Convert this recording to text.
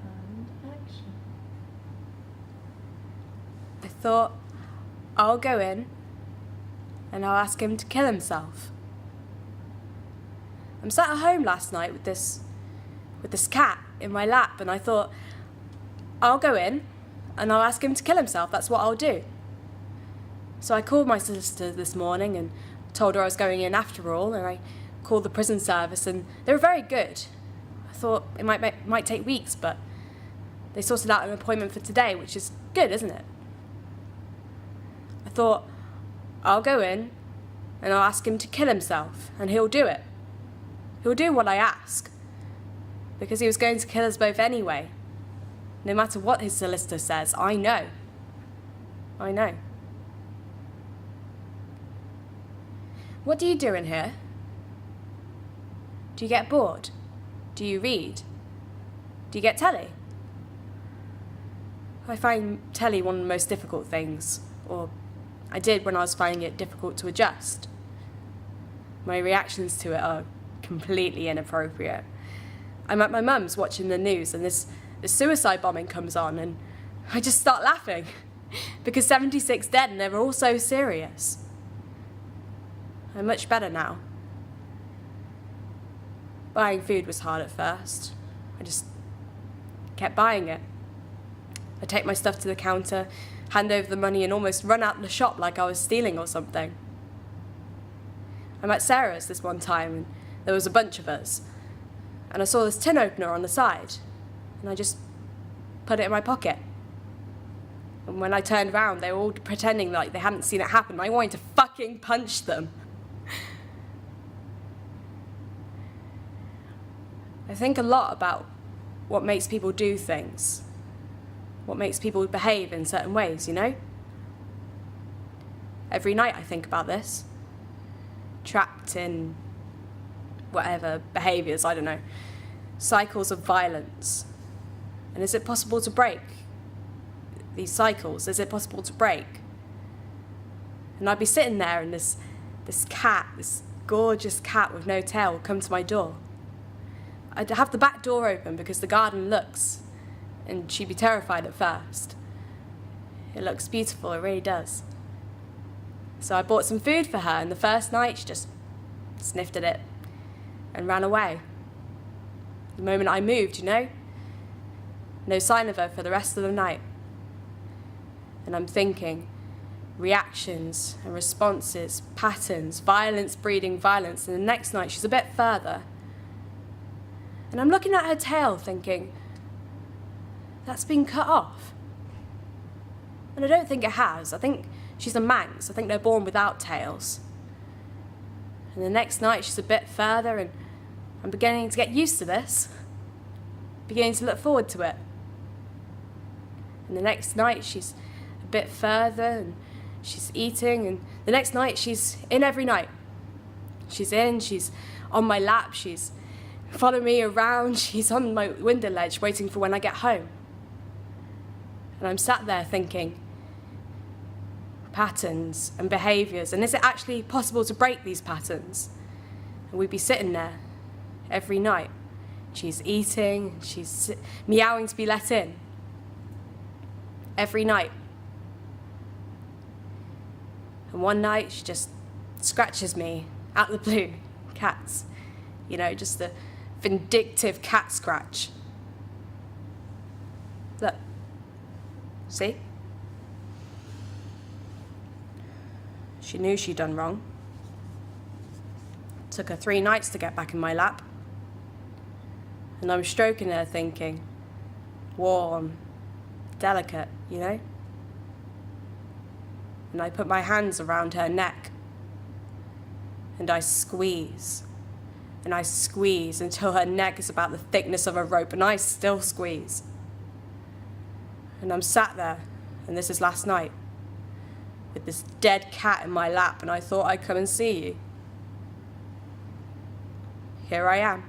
And action. I thought, I'll go in and I'll ask him to kill himself. I'm sat at home last night with this cat in my lap, and I thought, I'll go in and I'll ask him to kill himself. That's what I'll do. So I called my solicitor this morning and told her I was going in after all, and I called the prison service, and they were very good. I thought it might take weeks, but they sorted out an appointment for today, which is good, isn't it? I thought, I'll go in and I'll ask him to kill himself, and he'll do it. He'll do what I ask, because he was going to kill us both anyway. No matter what his solicitor says, I know. I know. What do you do in here? Do you get bored? Do you read? Do you get telly? I find telly one of the most difficult things, or I did when I was finding it difficult to adjust. My reactions to it are completely inappropriate. I'm at my mum's watching the news, and this suicide bombing comes on, and I just start laughing because 76 dead and they're all so serious. I'm much better now. Buying food was hard at first. I just kept buying it. I take my stuff to the counter, hand over the money, and almost run out the shop like I was stealing or something. I'm at Sarah's this one time, and there was a bunch of us, and I saw this tin opener on the side, and I just put it in my pocket. And when I turned around, they were all pretending like they hadn't seen it happen. I wanted to fucking punch them. I think a lot about what makes people do things, what makes people behave in certain ways, you know? Every night I think about this, trapped in whatever behaviours, I don't know, cycles of violence. And is it possible to break these cycles? Is it possible to break? And I'd be sitting there, and this cat, this gorgeous cat with no tail, would come to my door. I'd have the back door open because the garden looks, and she'd be terrified at first. It looks beautiful, it really does. So I bought some food for her, and the first night she just sniffed at it and ran away. The moment I moved, you know? No sign of her for the rest of the night. And I'm thinking, reactions and responses, patterns, violence breeding violence, and the next night she's a bit further. And I'm looking at her tail thinking, that's been cut off. And I don't think it has. I think she's a Manx. I think they're born without tails. And the next night she's a bit further, and I'm beginning to get used to this. Beginning to look forward to it. And the next night she's a bit further, and she's eating, and the next night she's in every night. She's on my lap, she's following me around, she's on my window ledge waiting for when I get home. And I'm sat there thinking, patterns and behaviours, and is it actually possible to break these patterns? And we'd be sitting there every night. She's eating, she's meowing to be let in. Every night. And one night she just scratches me out of the blue. Cats. You know, just a vindictive cat scratch. Look. See? She knew she'd done wrong. Took her 3 nights to get back in my lap. And I'm stroking her thinking, warm, delicate, you know? And I put my hands around her neck. And I squeeze. And I squeeze until her neck is about the thickness of a rope, and I still squeeze. And I'm sat there, and this is last night, with this dead cat in my lap, and I thought I'd come and see you. Here I am.